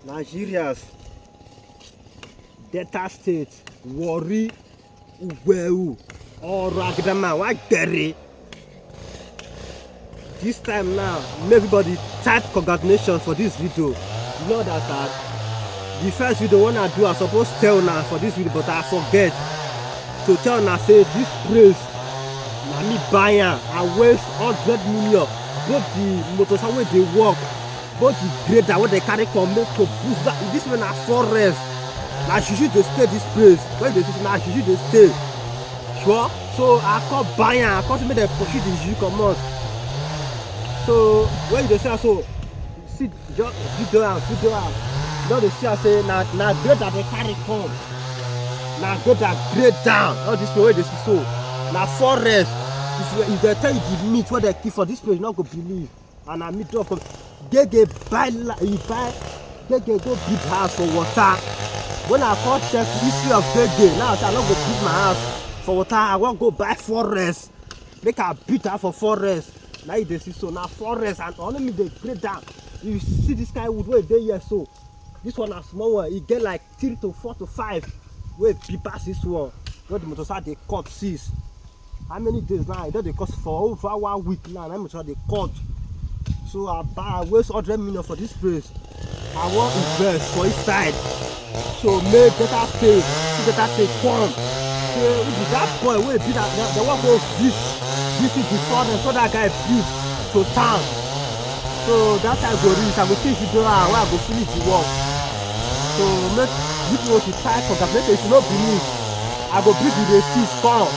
Nigeria's Delta State, Warri, Ugweru, or Ragdama, Wagere. This time now, everybody type congratulations for this video. You know that the first video when I do, I supposed to tell now for this video, but I forget to tell now say this praise. Na me buy am, I waste 100 million. Both the motorcycle wey dey work, both the grader wey dey carry come make to boost that. This one na forest. Na juju dey stay this place. When dey see na juju dey stay. Sure. So I come buy am, I come say make dem pursue the juju comot. So when you dey see so, see just video am. You know dey see am say na grader dey carry come. Na grader grade down. All this way wey dey see so. Na forest. If they tell you the meat what they keep for this place, you not go believe. And I meet up. Gege go build house for water. When I come check the history of Gege, now I say I not go build my house for water. I want go buy forest. Make a build house for forest. Now you see so now forest and only me they break down. You see this guy wood where they here so. This one a small one. It get like 3 to 4 to 5. Where people pass this one. When the motorcycle they cut 6. How many days now? It don't they cost for over 1 week now. I'm trying to cut. So I waste 100 million for this place. I want invest for each side. So make better pay. See better pay come. So if that boy will be that they want to go visit the forest so that guy build to town. So that time go reach. I go see video where I go finish the work. So make people to try congratulate. If you don't believe, I go bring you the receipt come.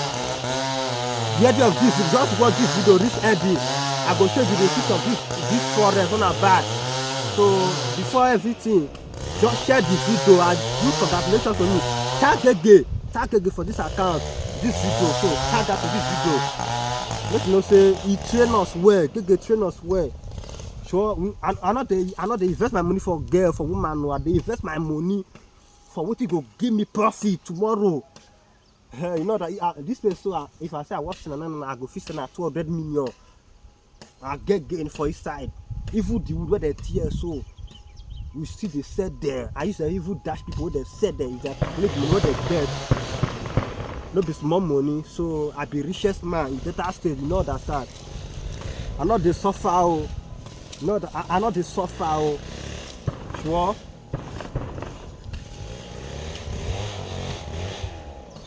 The idea of this, if you just watch this video, this ending, I go show you the receipt of this forest on our back. So before everything, just share the video and do congratulations to me. Tag Gege for this account, this video. So tag that to this video. Let you know say he train us well, Gege train us well. So I not dey invest my money for girl, for woman. No, I dey invest my money for what you go give me profit tomorrow. You know that this place, so if I say I watch I go fish at 200 million. I get gain for his side. Even the wood where they tear so we see they said there. I used to even dash people where they said there. If they calculate money what they get, no be small money. So I be richest man in Delta State. You know that. I know they suffer. Oh. You know that I know they suffer. Oh. Sure.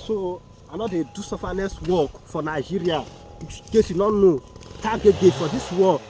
So I know they do sufferness work for Nigeria. In case you don't know, tag Gege for this war.